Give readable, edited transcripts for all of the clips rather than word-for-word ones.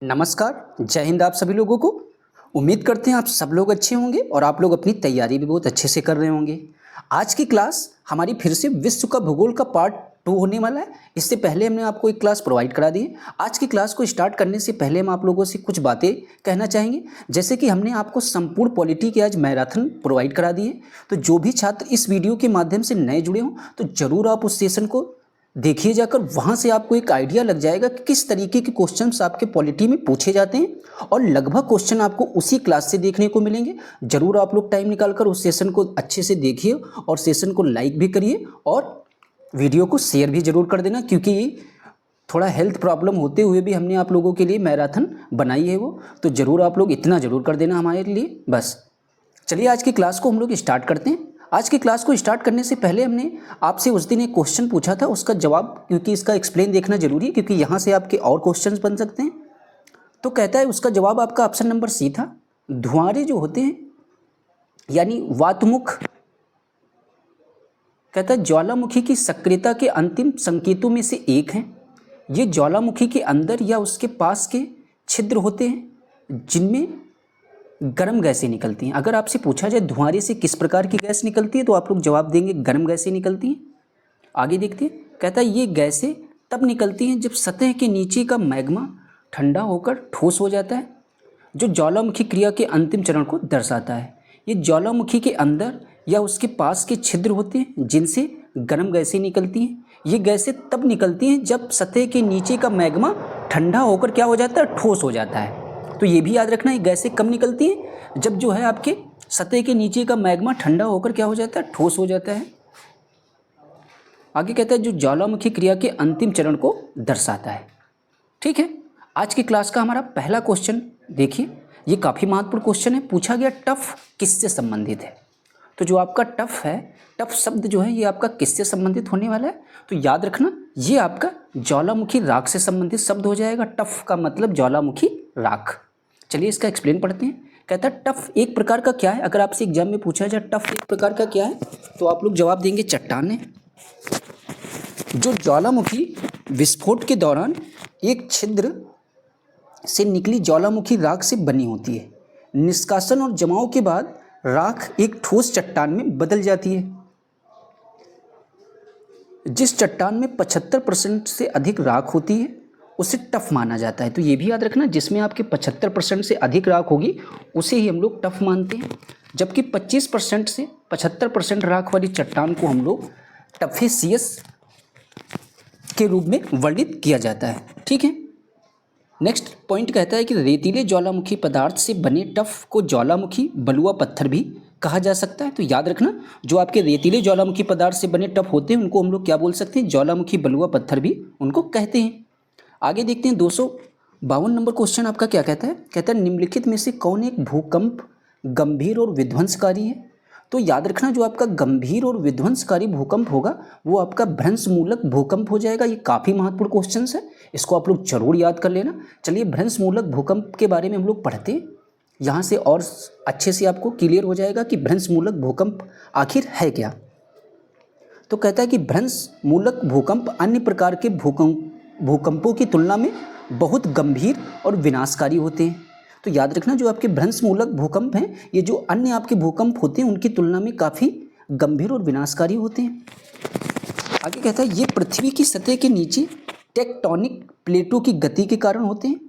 नमस्कार, जय हिंद आप सभी लोगों को। उम्मीद करते हैं आप सब लोग अच्छे होंगे और आप लोग अपनी तैयारी भी बहुत अच्छे से कर रहे होंगे। आज की क्लास हमारी फिर से विश्व का भूगोल का पार्ट 2 होने वाला है। इससे पहले हमने आपको एक क्लास प्रोवाइड करा दी है। आज की क्लास को स्टार्ट करने से पहले हम आप लोगों से कुछ बातें कहना चाहेंगे। जैसे कि हमने आपको संपूर्ण पॉलिटी के आज मैराथन प्रोवाइड करा दिए, तो जो भी छात्र इस वीडियो के माध्यम से नए जुड़े हों तो ज़रूर आप उस सेशन को देखिए जाकर। वहाँ से आपको एक आइडिया लग जाएगा कि किस तरीके के क्वेश्चंस आपके पॉलिटी में पूछे जाते हैं और लगभग क्वेश्चन आपको उसी क्लास से देखने को मिलेंगे। ज़रूर आप लोग टाइम निकालकर उस सेशन को अच्छे से देखिए और सेशन को लाइक भी करिए और वीडियो को शेयर भी ज़रूर कर देना, क्योंकि थोड़ा हेल्थ प्रॉब्लम होते हुए भी हमने आप लोगों के लिए मैराथन बनाई है वो, तो ज़रूर आप लोग इतना ज़रूर कर देना हमारे लिए। बस चलिए आज की क्लास को हम लोग स्टार्ट करते हैं। आज की क्लास को स्टार्ट करने से पहले हमने आपसे उस दिन एक क्वेश्चन पूछा था, उसका जवाब, क्योंकि इसका एक्सप्लेन देखना जरूरी है, क्योंकि यहाँ से आपके और क्वेश्चंस बन सकते हैं। तो कहता है उसका जवाब आपका ऑप्शन नंबर सी था। धुआंरे जो होते हैं यानी वातमुख, कहता है ज्वालामुखी की सक्रियता के अंतिम संकेतों में से एक है। ये ज्वालामुखी के अंदर या उसके पास के छिद्र होते हैं जिनमें गर्म गैसें निकलती हैं। अगर आपसे पूछा जाए धुआंरे से किस प्रकार की गैस निकलती है तो आप लोग जवाब देंगे गर्म गैसें निकलती हैं। आगे देखते हैं, कहता है ये गैसें तब निकलती हैं जब सतह के नीचे का मैग्मा ठंडा होकर ठोस हो जाता है, जो ज्वालामुखी क्रिया के अंतिम चरण को दर्शाता है। ये ज्वालामुखी के अंदर या उसके पास के छिद्र होते हैं जिनसे गर्म गैसें निकलती हैं। ये गैसें तब निकलती हैं जब सतह के नीचे का मैग्मा ठंडा होकर क्या हो जाता है, ठोस हो जाता है। तो ये भी याद रखना, ये गैसें कब निकलती हैं, जब जो है आपके सतह के नीचे का मैग्मा ठंडा होकर क्या हो जाता है, ठोस हो जाता है। आगे कहता है जो ज्वालामुखी क्रिया के अंतिम चरण को दर्शाता है। ठीक है, आज की क्लास का हमारा पहला क्वेश्चन देखिए, ये काफ़ी महत्वपूर्ण क्वेश्चन है। पूछा गया टफ किससे संबंधित है। तो जो आपका टफ है, टफ शब्द जो है ये आपका किससे संबंधित होने वाला है, तो याद रखना ये आपका ज्वालामुखी राख से संबंधित शब्द हो जाएगा। टफ का मतलब ज्वालामुखी राख। चलिए इसका एक्सप्लेन पढ़ते हैं। कहता है टफ एक प्रकार का क्या है। अगर आपसे एग्जाम में पूछा जाए टफ एक प्रकार का क्या है तो आप लोग जवाब देंगे चट्टानें, जो ज्वालामुखी विस्फोट के दौरान एक छिद्र से निकली ज्वालामुखी राख से बनी होती है। निष्कासन और जमाव के बाद राख एक ठोस चट्टान में बदल जाती है। जिस चट्टान में 75% से अधिक राख होती है उसे टफ माना जाता है। तो ये भी याद रखना, जिसमें आपके 75% से अधिक राख होगी उसे ही हम लोग टफ मानते हैं, जबकि 25% से 75% राख वाली चट्टान को हम लोग टफेसियस के रूप में वर्णित किया जाता है। ठीक है, नेक्स्ट पॉइंट कहता है कि रेतीले ज्वालामुखी पदार्थ से बने टफ को ज्वालामुखी बलुआ पत्थर भी कहा जा सकता है। तो याद रखना, जो आपके रेतीले ज्वालामुखी पदार्थ से बने टफ होते हैं उनको हम लोग क्या बोल सकते हैं, ज्वालामुखी बलुआ पत्थर भी उनको कहते हैं। आगे देखते हैं 252 नंबर क्वेश्चन आपका क्या कहता है। कहता है निम्नलिखित में से कौन एक भूकंप गंभीर और विध्वंसकारी है। तो याद रखना जो आपका गंभीर और विध्वंसकारी भूकंप होगा वो आपका भ्रंशमूलक भूकंप हो जाएगा। ये काफ़ी महत्वपूर्ण क्वेश्चन है, इसको आप लोग जरूर याद कर लेना। चलिए भ्रंशमूलक भूकंप के बारे में हम लोग पढ़ते हैं, यहाँ से और अच्छे से आपको क्लियर हो जाएगा कि भ्रंशमूलक भूकंप आखिर है क्या। तो कहता है कि भ्रंशमूलक भूकंप अन्य प्रकार के भूकंपों की तुलना में बहुत गंभीर और विनाशकारी होते हैं। तो याद रखना जो आपके भ्रंशमूलक भूकंप हैं ये जो अन्य आपके भूकंप होते हैं उनकी तुलना में काफ़ी गंभीर और विनाशकारी होते हैं। आगे कहता है ये पृथ्वी की सतह के नीचे टेक्टोनिक प्लेटों की गति के कारण होते हैं।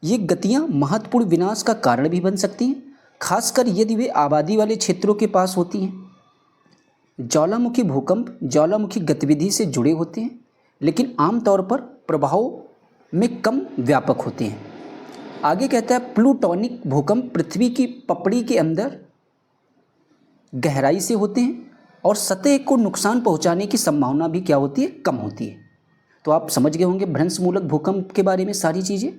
ये गतियाँ महत्वपूर्ण विनाश का कारण भी बन सकती हैं, खासकर यदि वे आबादी वाले क्षेत्रों के पास होती हैं। ज्वालामुखी भूकंप ज्वालामुखी गतिविधि से जुड़े होते हैं, लेकिन आमतौर पर प्रभाव में कम व्यापक होते हैं। आगे कहता है प्लूटोनिक भूकंप पृथ्वी की पपड़ी के अंदर गहराई से होते हैं और सतह को नुकसान पहुंचाने की संभावना भी क्या होती है, कम होती है। तो आप समझ गए होंगे भ्रंशमूलक भूकंप के बारे में सारी चीज़ें।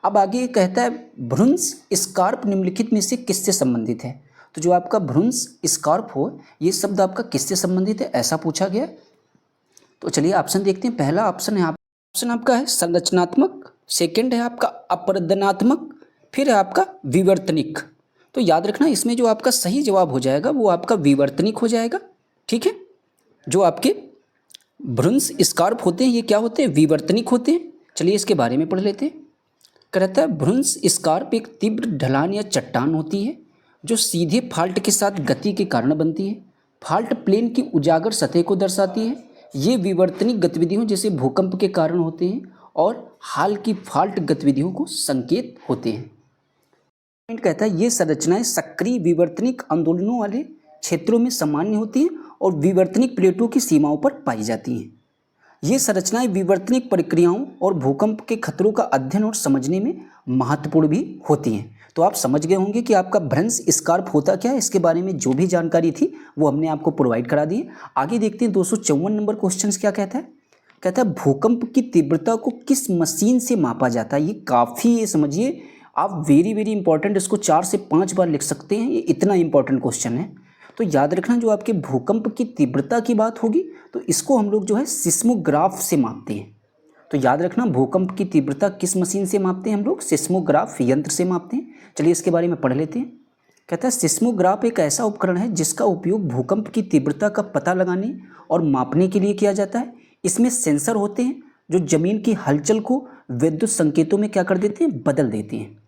अब आगे कहता है भ्रूंस स्कार्प निम्नलिखित में से किससे संबंधित है। तो जो आपका भ्रूंस स्कार्प हो ये शब्द आपका किससे संबंधित है, ऐसा पूछा गया। तो चलिए ऑप्शन देखते हैं। पहला ऑप्शन है ऑप्शन आपका है संरचनात्मक, सेकंड है आपका अपरदनात्मक, फिर है आपका विवर्तनिक। तो याद रखना इसमें जो आपका सही जवाब हो जाएगा वो आपका विवर्तनिक हो जाएगा। ठीक है, जो आपके भ्रूंस स्कार्प होते हैं ये क्या होते हैं, विवर्तनिक होते हैं। चलिए इसके बारे में पढ़ लेते हैं। कहता है भ्रंश स्कार्प एक तीव्र ढलान या चट्टान होती है जो सीधे फाल्ट के साथ गति के कारण बनती है। फाल्ट प्लेन की उजागर सतह को दर्शाती है। ये विवर्तनिक गतिविधियों जैसे भूकंप के कारण होते हैं और हाल की फाल्ट गतिविधियों को संकेत होते हैं। कहता है ये संरचनाएं सक्रिय विवर्तनिक आंदोलनों वाले क्षेत्रों में सामान्य होती हैं और विवर्तनिक प्लेटों की सीमाओं पर पाई जाती हैं। ये संरचनाएं विवर्तनिक प्रक्रियाओं और भूकंप के खतरों का अध्ययन और समझने में महत्वपूर्ण भी होती हैं। तो आप समझ गए होंगे कि आपका भ्रंश स्कार्प होता क्या है। इसके बारे में जो भी जानकारी थी वो हमने आपको प्रोवाइड करा दी है। आगे देखते हैं 254 नंबर क्वेश्चन क्या कहता है। कहता है भूकंप की तीव्रता को किस मशीन से मापा जाता है। ये काफ़ी, ये समझिए आप वेरी वेरी इंपॉर्टेंट, इसको 4 से 5 बार लिख सकते हैं। ये इतना इंपॉर्टेंट क्वेश्चन है। तो याद रखना, जो आपके भूकंप की तीव्रता की बात होगी तो इसको हम लोग जो है सिस्मोग्राफ से मापते हैं। तो याद रखना, भूकंप की तीव्रता किस मशीन से मापते हैं हम लोग, सिस्मोग्राफ यंत्र से मापते हैं। चलिए इसके बारे में पढ़ लेते हैं। कहता है सिस्मोग्राफ एक ऐसा उपकरण है जिसका उपयोग भूकंप की तीव्रता का पता लगाने और मापने के लिए किया जाता है। इसमें सेंसर होते हैं जो जमीन की हलचल को विद्युत संकेतों में क्या कर देते हैं, बदल देते हैं,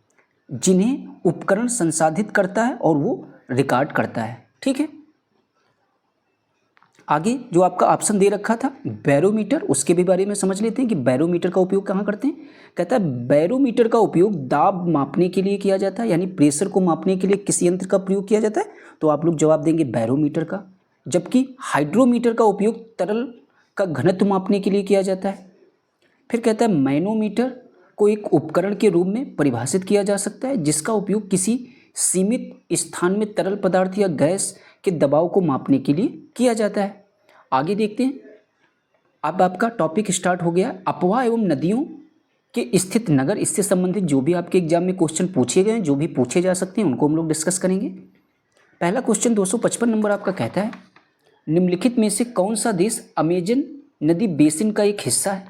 जिन्हें उपकरण संसाधित करता है और वो रिकॉर्ड करता है। ठीक है, आगे जो आपका ऑप्शन दे रखा था बैरोमीटर, उसके भी बारे में समझ लेते हैं कि बैरोमीटर का उपयोग कहाँ करते हैं। कहता है बैरोमीटर का उपयोग दाब मापने के लिए किया जाता है, यानी प्रेशर को मापने के लिए किस यंत्र का प्रयोग किया जाता है। तो आप लोग जवाब देंगे बैरोमीटर का। जबकि हाइड्रोमीटर का उपयोग तरल का घनत्व मापने के लिए किया जाता है। फिर कहता है मैनोमीटर को एक उपकरण के रूप में परिभाषित किया जा सकता है जिसका उपयोग किसी सीमित स्थान में तरल पदार्थ या गैस के दबाव को मापने के लिए किया जाता है। आगे देखते हैं। अब आपका टॉपिक स्टार्ट हो गया अपवाह एवं नदियों के स्थित नगर। इससे संबंधित जो भी आपके एग्जाम में क्वेश्चन पूछे गए हैं, जो भी पूछे जा सकते हैं, उनको हम लोग डिस्कस करेंगे। पहला क्वेश्चन 255 नंबर आपका कहता है निम्नलिखित में से कौन सा देश अमेजन नदी बेसिन का एक हिस्सा है।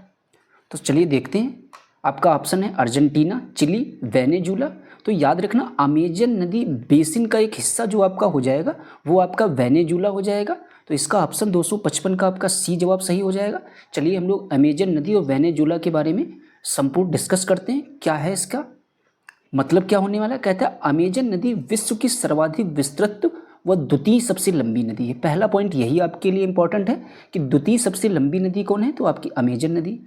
तो चलिए देखते हैं। आपका ऑप्शन है अर्जेंटीना, चिली, वेनेजुला। तो याद रखना अमेजन नदी बेसिन का एक हिस्सा जो आपका हो जाएगा वो आपका वेनेजुला हो जाएगा। तो इसका ऑप्शन 255 का आपका सी जवाब सही हो जाएगा। चलिए हम लोग अमेजन नदी और वेनेजुला के बारे में संपूर्ण डिस्कस करते हैं। क्या है इसका मतलब, क्या होने वाला है। कहता है अमेजन नदी विश्व की सर्वाधिक विस्तृत व द्वितीय सबसे लंबी नदी है। पहला पॉइंट यही आपके लिए इंपॉर्टेंट है कि द्वितीय सबसे लंबी नदी कौन है, तो आपकी अमेजन नदी।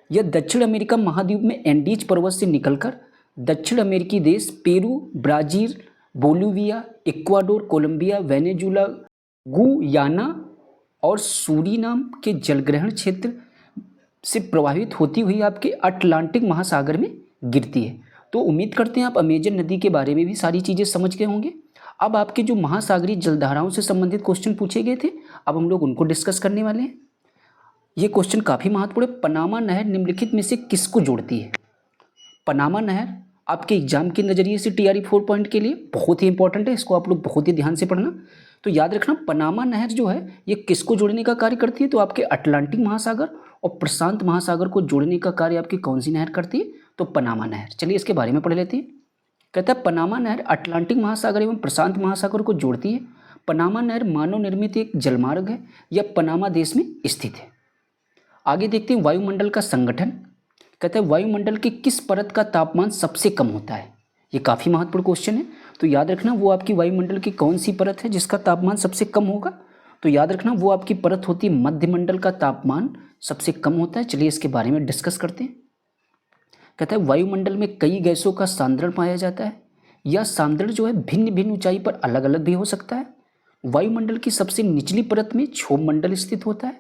यह दक्षिण अमेरिका महाद्वीप में एंडीज पर्वत से निकलकर दक्षिण अमेरिकी देश Peru, Brazil, Bolivia, Ecuador, Colombia, Venezuela, Guyana और सूरीनाम के जलग्रहण क्षेत्र से प्रभावित होती हुई आपके अटलांटिक महासागर में गिरती है। तो उम्मीद करते हैं आप अमेजन नदी के बारे में भी सारी चीज़ें समझ गए होंगे। अब आपके जो महासागरीय जलधाराओं से संबंधित क्वेश्चन पूछे गए थे, अब हम लोग उनको डिस्कस करने वाले हैं। ये क्वेश्चन काफ़ी महत्वपूर्ण है। पनामा नहर निम्नलिखित में से किसको जोड़ती है। पनामा नहर आपके एग्जाम के नज़रिए से TRE 4 पॉइंट के लिए बहुत ही इंपॉर्टेंट है। इसको आप लोग बहुत ही ध्यान से पढ़ना। तो याद रखना पनामा नहर जो है ये किसको जोड़ने का कार्य करती है, तो आपके अटलांटिक महासागर और प्रशांत महासागर को जोड़ने का कार्य आपकी कौन सी नहर करती है, तो पनामा नहर। चलिए इसके बारे में पढ़ लेते हैं। कहता है पनामा नहर अटलांटिक महासागर एवं प्रशांत महासागर को जोड़ती है। पनामा नहर मानव निर्मित एक जलमार्ग है। यह पनामा देश में स्थित है। आगे देखते हैं वायुमंडल का संगठन। कहता है वायुमंडल की किस परत का तापमान सबसे कम होता है। ये काफ़ी महत्वपूर्ण क्वेश्चन है। तो याद रखना वो आपकी वायुमंडल की कौन सी परत है जिसका तापमान सबसे कम होगा। तो याद रखना वो आपकी परत होती है मध्यमंडल का तापमान सबसे कम होता है। चलिए इसके बारे में डिस्कस करते हैं। कहता है वायुमंडल में कई गैसों का सांद्रण पाया जाता है। यह सांद्रण जो है भिन्न भिन्न ऊंचाई पर अलग अलग भी हो सकता है। वायुमंडल की सबसे निचली परत में क्षोभ मंडल स्थित होता है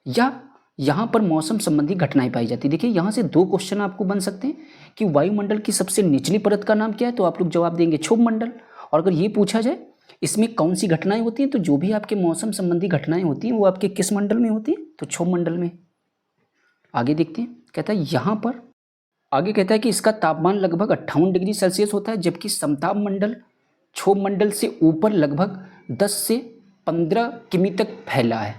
या यहाँ पर मौसम संबंधी घटनाएं पाई जाती है। देखिए यहाँ से दो क्वेश्चन आपको बन सकते हैं कि वायुमंडल की सबसे निचली परत का नाम क्या है, तो आप लोग जवाब देंगे क्षोभ मंडल। और अगर ये पूछा जाए इसमें कौन सी घटनाएं होती हैं, तो जो भी आपके मौसम संबंधी घटनाएं होती हैं वो आपके किस मंडल में होती हैं, तो क्षोभ मंडल में। आगे देखते हैं। कहता है यहाँ पर आगे कहता है कि इसका तापमान लगभग 58 डिग्री सेल्सियस होता है, जबकि समताप मंडल क्षोभ मंडल से ऊपर लगभग 10 से 15 किमी तक फैला है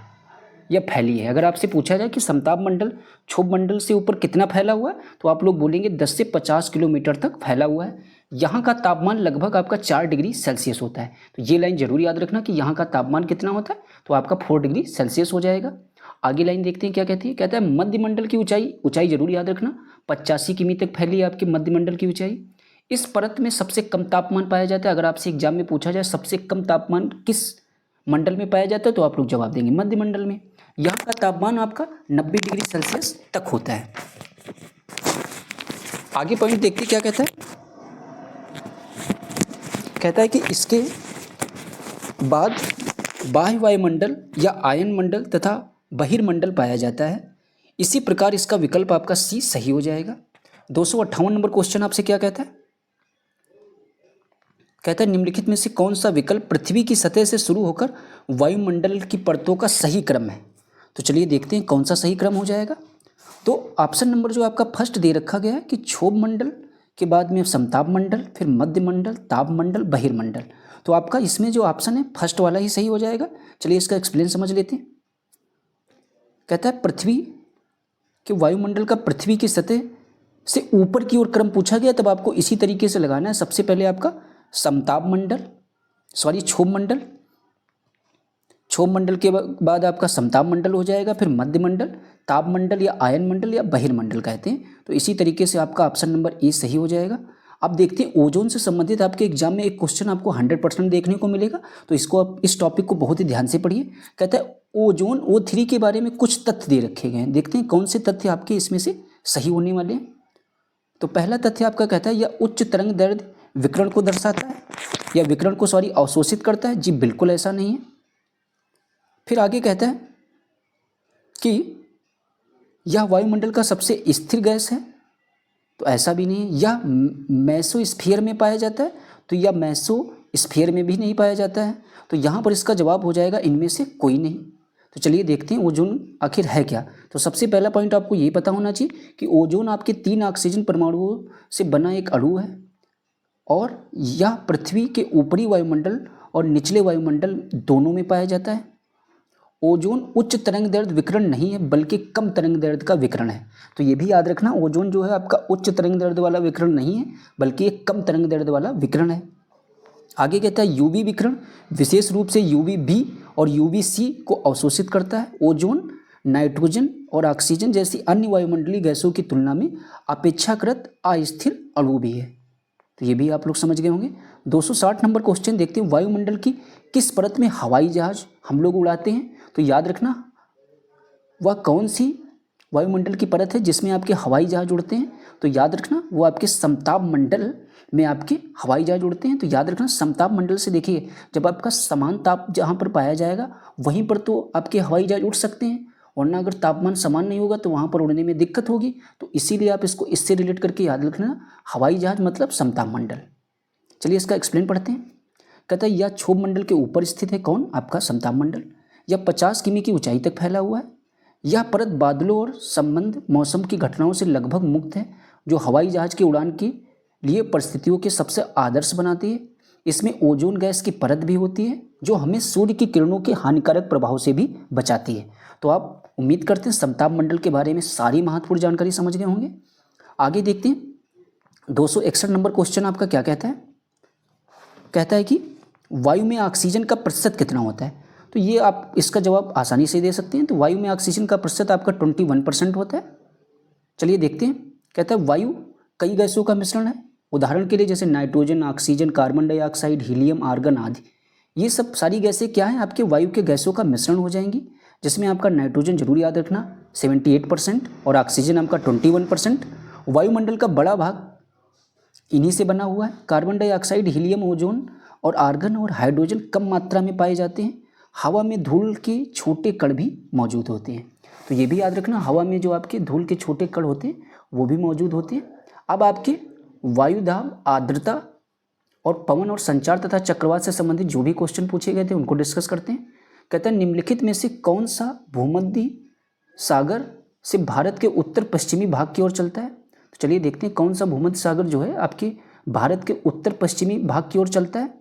या फैली है। अगर आपसे पूछा जाए कि समताप मंडल क्षोभ मंडल से ऊपर कितना फैला हुआ है, तो आप लोग बोलेंगे 10 से 50 किलोमीटर तक फैला हुआ है। यहाँ का तापमान लगभग आपका 4 डिग्री सेल्सियस होता है। तो ये लाइन जरूर याद रखना कि यहाँ का तापमान कितना होता है, तो आपका 4 डिग्री सेल्सियस हो जाएगा। आगे लाइन देखते हैं क्या कहती है। कहता है मध्यमंडल की ऊंचाई, ऊंचाई जरूर याद रखना 85 किमी तक फैली है आपकी मध्यमंडल की ऊंचाई। इस परत में सबसे कम तापमान पाया जाता है। अगर आपसे एग्जाम में पूछा जाए सबसे कम तापमान किस मंडल में पाया जाता है तो आप लोग जवाब देंगे मध्यमंडल में। यहाँ का तापमान आपका 90 डिग्री सेल्सियस तक होता है। आगे पॉइंट देखते क्या कहता है। कहता है कि इसके बाद बाह्य वायुमंडल या आयन मंडल तथा बहिर्मंडल पाया जाता है। इसी प्रकार इसका विकल्प आपका सी सही हो जाएगा। 258 नंबर क्वेश्चन आपसे क्या कहता है। कहता है निम्नलिखित में से कौन सा विकल्प पृथ्वी की सतह से शुरू होकर वायुमंडल की परतों का सही क्रम है। तो चलिए देखते हैं कौन सा सही क्रम हो जाएगा। तो ऑप्शन नंबर जो आपका फर्स्ट दे रखा गया है कि क्षोभ मंडल के बाद में समताप मंडल, फिर मध्य मंडल, ताप मंडल, बहिर्मंडल। तो आपका इसमें जो ऑप्शन है फर्स्ट वाला ही सही हो जाएगा। चलिए इसका एक्सप्लेन समझ लेते हैं। कहता है पृथ्वी के वायुमंडल का पृथ्वी की सतह से ऊपर की ओर क्रम पूछा गया, तब आपको इसी तरीके से लगाना है। सबसे पहले आपका समताप मंडल, क्षोभ मंडल, क्षोभ मंडल के बाद आपका समताप मंडल हो जाएगा, फिर मध्य मंडल, ताप मंडल या आयन मंडल या बहिर्मंडल कहते हैं। तो इसी तरीके से आपका ऑप्शन नंबर ए सही हो जाएगा। अब देखते हैं ओजोन से संबंधित आपके एग्जाम में एक क्वेश्चन आपको 100% देखने को मिलेगा, तो इसको आप इस टॉपिक को बहुत ही ध्यान से पढ़िए। कहता है ओजोन O3 के बारे में कुछ तथ्य दे रखे गए हैं। देखते हैं कौन से तथ्य आपके इसमें से सही होने वाले हैं। तो पहला तथ्य आपका कहता है यह उच्च तरंग दैर्ध्य विकिरण को दर्शाता है या विकिरण को अवशोषित करता है। जी बिल्कुल ऐसा नहीं है। फिर आगे कहता है कि यह वायुमंडल का सबसे स्थिर गैस है, तो ऐसा भी नहीं है। यह मेसोस्फीयर में पाया जाता है, तो यह मेसोस्फीयर में भी नहीं पाया जाता है। तो यहाँ पर इसका जवाब हो जाएगा इनमें से कोई नहीं। तो चलिए देखते हैं ओजोन आखिर है क्या। तो सबसे पहला पॉइंट आपको ये पता होना चाहिए कि ओजोन आपके 3 ऑक्सीजन परमाणुओं से बना एक अणु है और यह पृथ्वी के ऊपरी वायुमंडल और निचले वायुमंडल दोनों में पाया जाता है। ओजोन उच्च तरंग दैर्ध्य विकिरण नहीं है बल्कि कम तरंग दैर्ध्य का विकिरण है। तो ये भी याद रखना, ओजोन जो है आपका उच्च तरंग दैर्ध्य वाला विकिरण नहीं है बल्कि एक कम तरंग दैर्ध्य वाला विकिरण है। आगे कहता है यूवी विकिरण विशेष रूप से यूवी बी और यूवी सी को अवशोषित करता है। ओजोन नाइट्रोजन और ऑक्सीजन जैसी अन्य वायुमंडलीय गैसों की तुलना में अपेक्षाकृत अस्थिर अणु भी है। तो ये भी आप लोग समझ गए होंगे। 260 नंबर क्वेश्चन देखते हैं वायुमंडल की किस परत में हवाई जहाज हम लोग उड़ाते हैं। तो याद रखना वह कौन सी वायुमंडल की परत है जिसमें आपके हवाई जहाज उड़ते हैं। तो याद रखना वो आपके समताप मंडल में आपके हवाई जहाज उड़ते हैं। तो याद रखना समताप मंडल से देखिए जब आपका समान ताप जहाँ पर पाया जाएगा वहीं पर तो आपके हवाई जहाज उड़ सकते हैं, वरना अगर तापमान समान नहीं होगा तो वहाँ पर उड़ने में दिक्कत होगी। तो इसीलिए आप इसको इससे रिलेट करके याद रखना हवाई जहाज मतलब समताप मंडल। चलिए इसका एक्सप्लेन पढ़ते हैं। कहता है यह क्षोभ मंडल के ऊपर स्थित है, कौन आपका समताप मंडल। यह 50 किमी की ऊंचाई तक फैला हुआ है। यह परत बादलों और संबंध मौसम की घटनाओं से लगभग मुक्त है जो हवाई जहाज की उड़ान के लिए परिस्थितियों के सबसे आदर्श बनाती है। इसमें ओजोन गैस की परत भी होती है जो हमें सूर्य की किरणों के हानिकारक प्रभाव से भी बचाती है। तो आप उम्मीद करते हैं समताप मंडल के बारे में सारी महत्वपूर्ण जानकारी समझ गए होंगे। आगे देखते हैं 261 नंबर क्वेश्चन आपका क्या कहता है। कहता है कि वायु में ऑक्सीजन का प्रतिशत कितना होता है। तो ये आप इसका जवाब आसानी से दे सकते हैं। तो वायु में ऑक्सीजन का प्रतिशत आपका 21% होता है। चलिए देखते हैं। कहता है वायु कई गैसों का मिश्रण है। उदाहरण के लिए जैसे nitrogen, oxygen, carbon dioxide, helium, argon आदि, ये सब सारी गैसें क्या हैं आपके वायु के गैसों का मिश्रण हो जाएंगी, जिसमें आपका नाइट्रोजन जरूर याद रखना 78% और ऑक्सीजन आपका 21%। वायुमंडल का बड़ा भाग इन्हीं से बना हुआ है। कार्बन डाइऑक्साइड, हीलियम, ओजोन और आर्गन और हाइड्रोजन कम मात्रा में पाए जाते हैं। हवा में धूल के छोटे कण भी मौजूद होते हैं। तो ये भी याद रखना हवा में जो आपके धूल के छोटे कण होते हैं वो भी मौजूद होते हैं। अब आपके वायुदाब, आर्द्रता और पवन और संचार तथा चक्रवात से संबंधित जो भी क्वेश्चन पूछे गए थे उनको डिस्कस करते हैं। कहते हैं निम्नलिखित में से कौन सा भूमध्य सागर से भारत के उत्तर पश्चिमी भाग की ओर चलता है। तो चलिए देखते हैं कौन सा भूमध्य सागर जो है आपके भारत के उत्तर पश्चिमी भाग की ओर चलता है।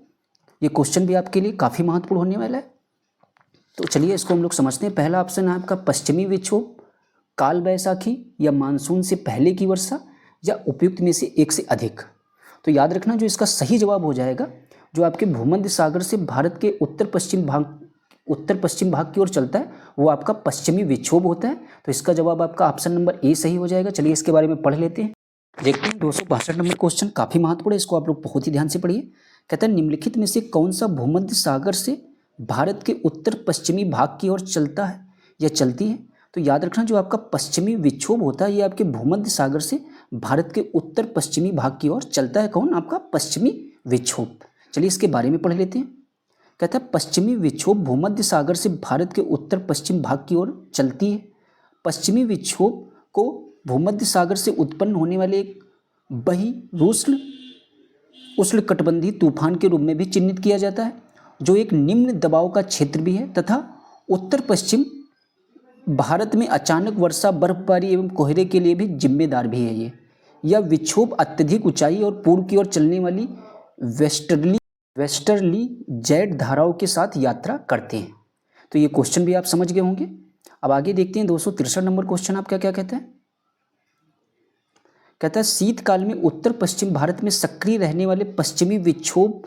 ये क्वेश्चन भी आपके लिए काफ़ी महत्वपूर्ण होने वाला है। तो चलिए इसको हम लोग समझते हैं। पहला ऑप्शन है आपका पश्चिमी विक्षोभ, काल बैसाखी या मानसून से पहले की वर्षा या उपयुक्त में से एक से अधिक। तो याद रखना जो इसका सही जवाब हो जाएगा जो आपके भूमध्य सागर से भारत के उत्तर पश्चिम भाग उत्तर पश्चिम भाग की ओर चलता है वो आपका पश्चिमी विक्षोभ होता है। तो इसका जवाब आपका ऑप्शन नंबर ए सही हो जाएगा। चलिए इसके बारे में पढ़ लेते हैं। देखते हैं 262 नंबर क्वेश्चन, काफ़ी महत्वपूर्ण है, इसको आप लोग बहुत ही ध्यान से पढ़िए। कहता है निम्नलिखित में से कौन सा भूमध्य सागर से भारत के उत्तर पश्चिमी भाग की ओर चलता है या चलती है। तो याद रखना जो आपका पश्चिमी विक्षोभ होता है ये आपके भूमध्य सागर से भारत के उत्तर पश्चिमी भाग की ओर चलता है। कौन? आपका पश्चिमी विक्षोभ। चलिए इसके बारे में पढ़ लेते हैं। कहता है पश्चिमी विक्षोभ भूमध्य सागर से भारत के उत्तर पश्चिम भाग की ओर चलती है। पश्चिमी विक्षोभ को भूमध्य सागर से उत्पन्न होने वाले एक उष्णकटिबंधीय तूफान के रूप में भी चिन्हित किया जाता है, जो एक निम्न दबाव का क्षेत्र भी है तथा उत्तर पश्चिम भारत में अचानक वर्षा, बर्फबारी एवं कोहरे के लिए भी जिम्मेदार भी है। यह विक्षोभ अत्यधिक ऊंचाई और पूर्व की ओर चलने वाली वेस्टर्ली जेट धाराओं के साथ यात्रा करते हैं। तो ये क्वेश्चन भी आप समझ गए होंगे। अब आगे देखते हैं 263 नंबर क्वेश्चन आपका क्या कहता है। कहता है शीतकाल में उत्तर पश्चिम भारत में सक्रिय रहने वाले पश्चिमी विक्षोभ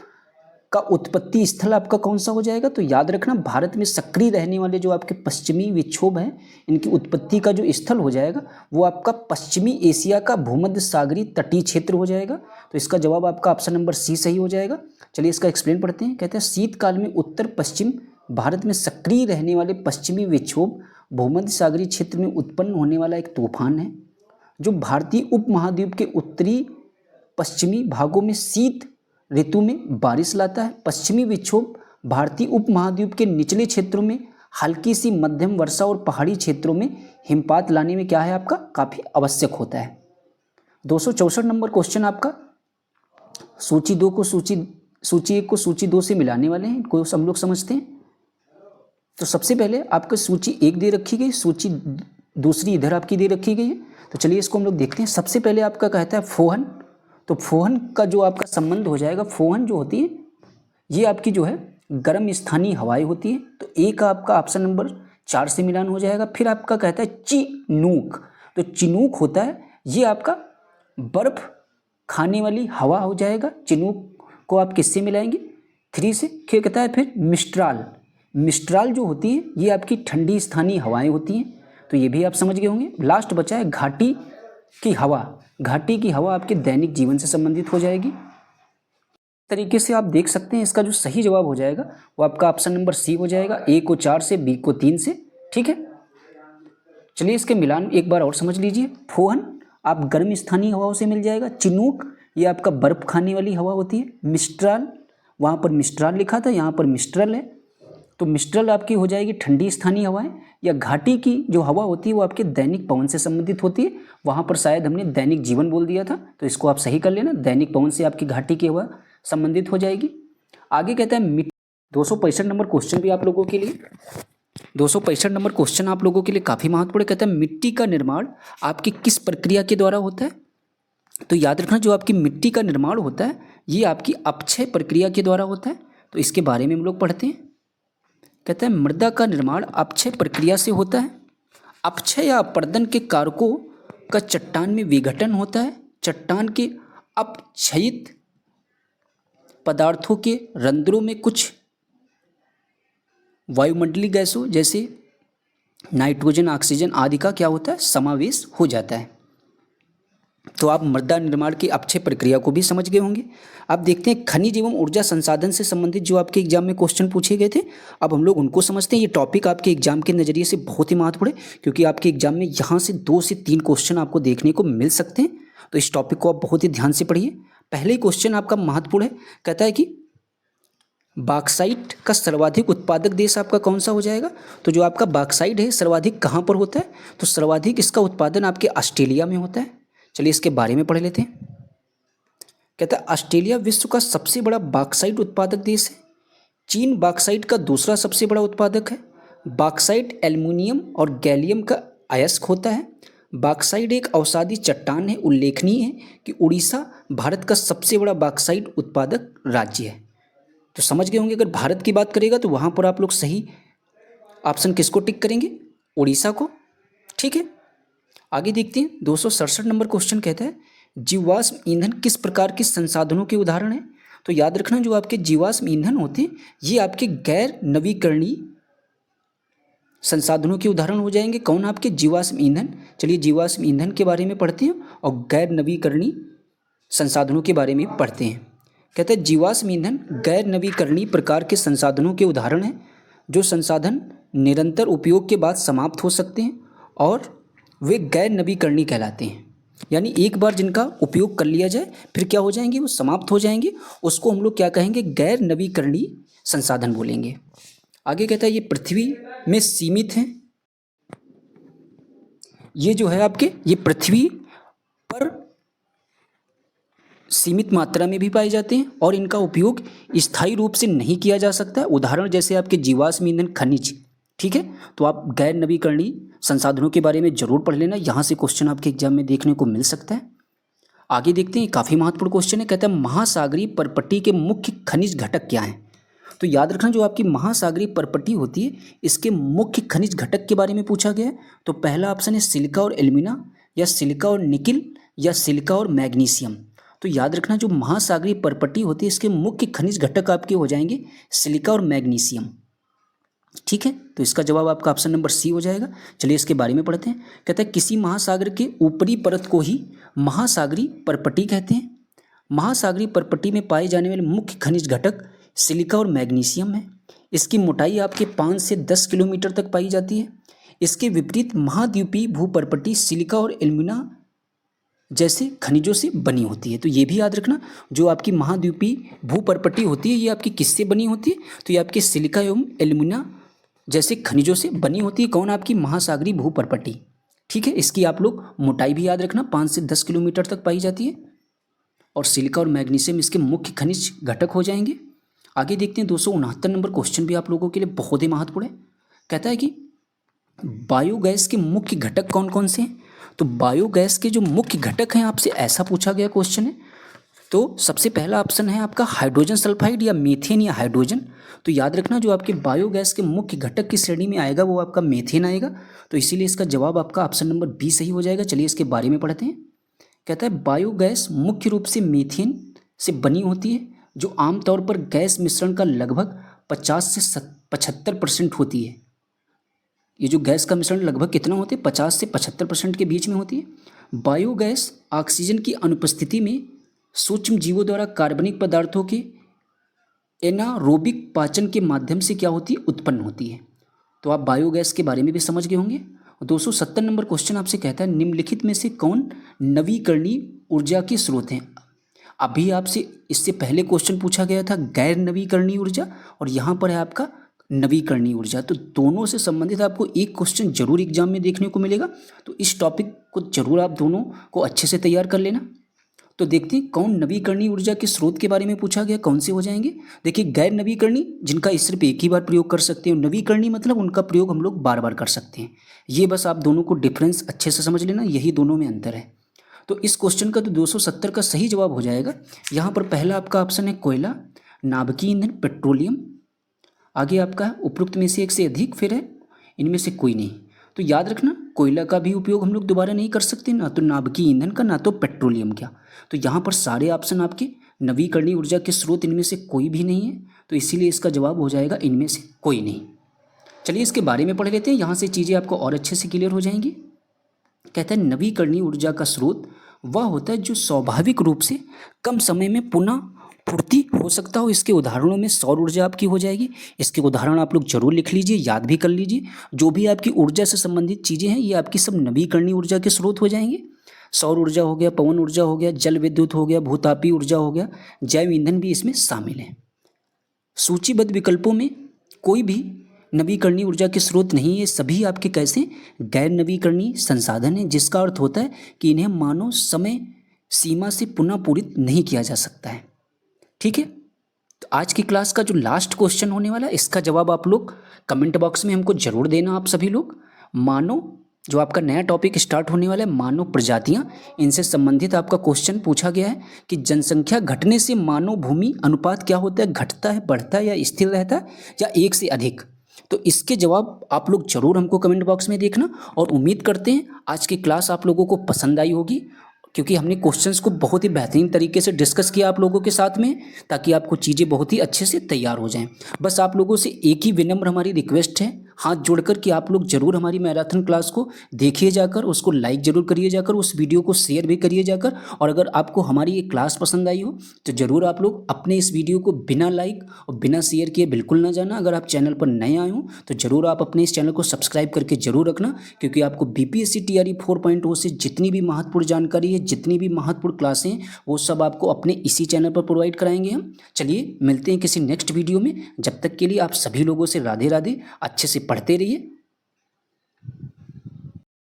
का उत्पत्ति स्थल आपका कौन सा हो जाएगा। तो याद रखना भारत में सक्रिय रहने वाले जो आपके पश्चिमी विक्षोभ हैं इनकी उत्पत्ति का जो स्थल हो जाएगा वो आपका पश्चिमी एशिया का भूमध्य सागरीय तटीय क्षेत्र हो जाएगा। तो इसका जवाब आपका ऑप्शन नंबर सी सही हो जाएगा। चलिए इसका एक्सप्लेन पढ़ते हैं। कहते हैं शीतकाल में उत्तर पश्चिम भारत में सक्रिय रहने वाले पश्चिमी विक्षोभ भूमध्य सागरीय क्षेत्र में उत्पन्न होने वाला एक तूफान है जो भारतीय उपमहाद्वीप के उत्तरी पश्चिमी भागों में शीत ऋतु में बारिश लाता है। पश्चिमी विक्षोभ भारतीय उपमहाद्वीप के निचले क्षेत्रों में हल्की सी मध्यम वर्षा और पहाड़ी क्षेत्रों में हिमपात लाने में क्या है आपका काफ़ी आवश्यक होता है। 264 नंबर क्वेश्चन आपका सूची 1 को सूची 2 से मिलाने वाले हैं, इनको हम लोग समझते हैं। तो सबसे पहले आपको सूची 1 दे रखी गई, सूची दूसरी इधर आपकी दे रखी गई है। तो चलिए इसको हम लोग देखते हैं। सबसे पहले आपका कहता है फोहन। तो फोहन का जो आपका संबंध हो जाएगा, फोहन जो होती है ये आपकी जो है गर्म स्थानीय हवाएं होती है। तो ए का आपका ऑप्शन नंबर 4 से मिलान हो जाएगा। फिर आपका कहता है चिनूक। तो चिनूक होता है ये आपका बर्फ खाने वाली हवा हो जाएगा। चिनूक को आप किससे मिलाएंगे? 3 से। क्या कहता है फिर मिस्ट्राल। मिस्ट्राल जो होती है ये आपकी ठंडी स्थानीय हवाएं होती हैं। तो ये भी आप समझ गए होंगे। लास्ट बचा है घाटी की हवा। घाटी की हवा आपके दैनिक जीवन से संबंधित हो जाएगी। तरीके से आप देख सकते हैं इसका जो सही जवाब हो जाएगा वो आपका ऑप्शन नंबर सी हो जाएगा। ए को 4 से, बी को 3 से। ठीक है, चलिए इसके मिलान एक बार और समझ लीजिए। फोहन आप गर्म स्थानीय हवाओं से मिल जाएगा। चिनूक ये आपका बर्फ खाने वाली हवा होती है। मिस्ट्राल, वहाँ पर मिस्ट्राल लिखा था, यहाँ पर मिस्ट्रल है। तो मिस्ट्रल आपकी हो जाएगी ठंडी स्थानीय हवाएं। या घाटी की जो हवा होती है वो आपके दैनिक पवन से संबंधित होती है। वहाँ पर शायद हमने दैनिक जीवन बोल दिया था, तो इसको आप सही कर लेना। दैनिक पवन से आपकी घाटी की हवा संबंधित हो जाएगी। आगे कहता है मिट्टी। 265 नंबर क्वेश्चन भी आप लोगों के लिए 265 नंबर क्वेश्चन आप लोगों के लिए काफ़ी महत्वपूर्ण। कहता है मिट्टी का निर्माण आपकी किस प्रक्रिया के द्वारा होता है। तो याद रखना जो आपकी मिट्टी का निर्माण होता है ये आपकी अपक्षय प्रक्रिया के द्वारा होता है। तो इसके बारे में हम लोग पढ़ते हैं। कहता है मृदा का निर्माण अपक्षय प्रक्रिया से होता है। अपक्षय या अपर्दन के कारकों का चट्टान में विघटन होता है। चट्टान के अपक्षयित पदार्थों के रंध्रों में कुछ वायुमंडलीय गैसों जैसे नाइट्रोजन, ऑक्सीजन आदि का क्या होता है समावेश हो जाता है। तो आप मृदा निर्माण की अपक्षय प्रक्रिया को भी समझ गए होंगे। अब देखते हैं खनिज एवं ऊर्जा संसाधन से संबंधित जो आपके एग्जाम में क्वेश्चन पूछे गए थे, अब हम लोग उनको समझते हैं। ये टॉपिक आपके एग्जाम के नज़रिए से बहुत ही महत्वपूर्ण है क्योंकि आपके एग्जाम में यहाँ से 2 से 3 क्वेश्चन आपको देखने को मिल सकते हैं। तो इस टॉपिक को आप बहुत ही ध्यान से पढ़िए। पहले ही क्वेश्चन आपका महत्वपूर्ण है, कहता है कि बॉक्साइट का सर्वाधिक उत्पादक देश आपका कौन सा हो जाएगा। तो जो आपका बॉक्साइट है सर्वाधिक कहाँ पर होता है, तो सर्वाधिक इसका उत्पादन आपके ऑस्ट्रेलिया में होता है। चलिए इसके बारे में पढ़ लेते हैं। कहता है ऑस्ट्रेलिया विश्व का सबसे बड़ा बॉक्साइट उत्पादक देश है। चीन बॉक्साइट का दूसरा सबसे बड़ा उत्पादक है। बॉक्साइट एल्युमिनियम और गैलियम का अयस्क होता है। बॉक्साइट एक अवसादी चट्टान है। उल्लेखनीय है कि उड़ीसा भारत का सबसे बड़ा बॉक्साइट उत्पादक राज्य है। तो समझ गए होंगे, अगर भारत की बात करेगा तो वहाँ पर आप लोग सही ऑप्शन किसको टिक करेंगे, उड़ीसा को। ठीक है, आगे देखते हैं। 267 नंबर क्वेश्चन कहता है जीवाश्म ईंधन किस प्रकार के संसाधनों के उदाहरण है। तो याद रखना जो आपके जीवाश्म ईंधन होते हैं ये आपके गैर नवीकरणीय संसाधनों के उदाहरण हो जाएंगे कौन, आपके जीवाश्म ईंधन। चलिए जीवाश्म ईंधन के बारे में पढ़ते हैं और गैर नवीकरणीय संसाधनों के बारे में पढ़ते हैं। कहते हैं जीवाश्म ईंधन गैर नवीकरणीय प्रकार के संसाधनों के उदाहरण हैं जो संसाधन निरंतर उपयोग के बाद समाप्त हो सकते हैं और वे गैर नवीकरणीय कहलाते हैं। यानी एक बार जिनका उपयोग कर लिया जाए फिर क्या हो जाएंगे, वो समाप्त हो जाएंगे, उसको हम लोग क्या कहेंगे, गैर नवीकरणीय संसाधन बोलेंगे। आगे कहता है ये पृथ्वी में सीमित हैं, ये जो है आपके ये पृथ्वी पर सीमित मात्रा में भी पाए जाते हैं और इनका उपयोग स्थायी रूप से नहीं किया जा सकता है। उदाहरण जैसे आपके जीवाश्म ईंधन, खनिज, ठीक है। तो आप गैर नवीकरणीय संसाधनों के बारे में जरूर पढ़ लेना, यहाँ से क्वेश्चन आपके एग्जाम में देखने को मिल सकता है। आगे देखते हैं, काफ़ी महत्वपूर्ण क्वेश्चन है। कहता है महासागरीय परपट्टी के मुख्य खनिज घटक क्या हैं। तो याद रखना जो आपकी महासागरीय परपट्टी होती है इसके मुख्य खनिज घटक के बारे में पूछा गया है। तो पहला ऑप्शन है सिलिका और एल्यूमिना, या सिलिका और निकिल, या सिलिका और मैग्नीशियम। तो याद रखना जो महासागरीय परपट्टी होती है इसके मुख्य खनिज घटक आपके हो जाएंगे सिलिका और मैग्नीशियम, ठीक है। तो इसका जवाब आपका ऑप्शन नंबर सी हो जाएगा। चलिए इसके बारे में पढ़ते हैं। कहता है किसी महासागर के ऊपरी परत को ही महासागरीय परपट्टी कहते हैं। महासागरीय परपट्टी में पाए जाने वाले मुख्य खनिज घटक सिलिका और मैग्नीशियम है। इसकी मोटाई आपके 5 से 10 किलोमीटर तक पाई जाती है। इसके विपरीत महाद्वीपीय भूपरपट्टी सिलिका और एल्यूमिना जैसे खनिजों से बनी होती है। तो ये भी याद रखना जो आपकी महाद्वीपीय भूपरपट्टी होती है ये आपकी किससे बनी होती है, तो ये आपके सिलिका एवं एल्यूमिना जैसे खनिजों से बनी होती है। कौन, आपकी महासागरीय भूपरपट्टी, ठीक है। इसकी आप लोग मोटाई भी याद रखना 5 से 10 किलोमीटर तक पाई जाती है और सिलिका और मैग्नीशियम इसके मुख्य खनिज घटक हो जाएंगे। आगे देखते हैं 269 नंबर क्वेश्चन भी आप लोगों के लिए बहुत ही महत्वपूर्ण है। कहता है कि बायोगैस के मुख्य घटक कौन कौन से हैं। तो बायोगैस के जो मुख्य घटक हैं आपसे ऐसा पूछा गया क्वेश्चन है। तो सबसे पहला ऑप्शन है आपका हाइड्रोजन सल्फाइड या मीथेन या हाइड्रोजन। तो याद रखना जो आपके बायोगैस के मुख्य घटक की श्रेणी में आएगा वो आपका मीथेन आएगा। तो इसीलिए इसका जवाब आपका ऑप्शन नंबर बी सही हो जाएगा। चलिए इसके बारे में पढ़ते हैं। कहता है बायोगैस मुख्य रूप से मीथेन से बनी होती है जो आमतौर पर गैस मिश्रण का लगभग 50 से 75% होती है। ये जो गैस का मिश्रण लगभग कितना होते हैं, 50 से 75% के बीच में होती है। बायोगैस ऑक्सीजन की अनुपस्थिति में सूक्ष्म जीवों द्वारा कार्बनिक पदार्थों के एनारोबिक पाचन के माध्यम से क्या होती है, उत्पन्न होती है। तो आप बायोगैस के बारे में भी समझ गए होंगे। 270 नंबर क्वेश्चन आपसे कहता है निम्नलिखित में से कौन नवीकरणीय ऊर्जा के स्रोत हैं। अभी आपसे इससे पहले क्वेश्चन पूछा गया था गैर नवीकरणीय ऊर्जा और यहाँ पर है आपका नवीकरणीय ऊर्जा। तो दोनों से संबंधित आपको एक क्वेश्चन जरूर एग्जाम में देखने को मिलेगा। तो इस टॉपिक को जरूर आप दोनों को अच्छे से तैयार कर लेना। तो देखते हैं कौन नवीकरणीय ऊर्जा के स्रोत के बारे में पूछा गया, कौन से हो जाएंगे। देखिए गैर नवीकरणीय जिनका सिर्फ एक ही बार प्रयोग कर सकते हैं, नवीकरणीय मतलब उनका प्रयोग हम लोग बार बार कर सकते हैं। ये बस आप दोनों को डिफरेंस अच्छे से समझ लेना, यही दोनों में अंतर है। तो इस क्वेश्चन का तो 270 का सही जवाब हो जाएगा। यहाँ पर पहला आपका ऑप्शन है कोयला, नाभिकीय ईंधन, पेट्रोलियम। आगे आपका उपरोक्त में से एक से अधिक, फिर है इनमें से कोई नहीं। तो याद रखना कोयला का भी उपयोग हम लोग दोबारा नहीं कर सकते, ना तो नाभिकीय ईंधन का, ना तो पेट्रोलियम का। तो यहाँ पर सारे ऑप्शन आपके नवीकरणीय ऊर्जा के स्रोत इनमें से कोई भी नहीं है। तो इसीलिए इसका जवाब हो जाएगा इनमें से कोई नहीं। चलिए इसके बारे में पढ़ लेते हैं, यहाँ से चीज़ें आपको और अच्छे से क्लियर हो जाएंगी। कहते हैं नवीकरणीय ऊर्जा का स्रोत वह होता है जो स्वाभाविक रूप से कम समय में पुनः पूर्ति हो सकता हो। इसके उदाहरणों में सौर ऊर्जा आपकी हो जाएगी। इसके उदाहरण आप लोग जरूर लिख लीजिए, याद भी कर लीजिए। जो भी आपकी ऊर्जा से संबंधित चीज़ें हैं ये आपकी सब नवीकरणीय ऊर्जा के स्रोत हो जाएंगे। सौर ऊर्जा हो गया, पवन ऊर्जा हो गया, जल विद्युत हो गया, भूतापीय ऊर्जा हो गया, जैव ईंधन भी इसमें शामिल है। सूचीबद्ध विकल्पों में कोई भी नवीकरणीय ऊर्जा के स्रोत नहीं है। सभी आपके कैसे गैर नवीकरणीय संसाधन हैं, जिसका अर्थ होता है कि इन्हें मानव समय सीमा से पुनः पूरित नहीं किया जा सकता है। ठीक है। तो आज की क्लास का जो लास्ट क्वेश्चन होने वाला है इसका जवाब आप लोग कमेंट बॉक्स में हमको जरूर देना। आप सभी लोग मानव जो आपका नया टॉपिक स्टार्ट होने वाला है मानव प्रजातियां, इनसे संबंधित आपका क्वेश्चन पूछा गया है कि जनसंख्या घटने से मानव भूमि अनुपात क्या होता है, घटता है, बढ़ता है या स्थिर रहता है या एक से अधिक। तो इसके जवाब आप लोग जरूर हमको कमेंट बॉक्स में देखना। और उम्मीद करते हैं आज की क्लास आप लोगों को पसंद आई होगी, क्योंकि हमने क्वेश्चंस को बहुत ही बेहतरीन तरीके से डिस्कस किया आप लोगों के साथ में, ताकि आपको चीज़ें बहुत ही अच्छे से तैयार हो जाएं। बस आप लोगों से एक ही विनम्र हमारी रिक्वेस्ट है, हाथ जोड़कर कि आप लोग ज़रूर हमारी मैराथन क्लास को देखिए जाकर, उसको लाइक ज़रूर करिए जाकर, उस वीडियो को शेयर भी करिए जाकर। और अगर आपको हमारी ये क्लास पसंद आई हो तो ज़रूर आप लोग अपने इस वीडियो को बिना लाइक और बिना शेयर किए बिल्कुल ना जाना। अगर आप चैनल पर नए आए हो तो ज़रूर आप अपने इस चैनल को सब्सक्राइब करके ज़रूर रखना, क्योंकि आपको बीपीएससी टीआरई 4.0 से जितनी भी महत्वपूर्ण जानकारी है, जितनी भी महत्वपूर्ण क्लासें हैं, वो सब आपको अपने इसी चैनल पर प्रोवाइड कराएंगे हम। चलिए मिलते हैं किसी नेक्स्ट वीडियो में। जब तक के लिए आप सभी लोगों से राधे राधे, अच्छे से पढ़ते रहिए,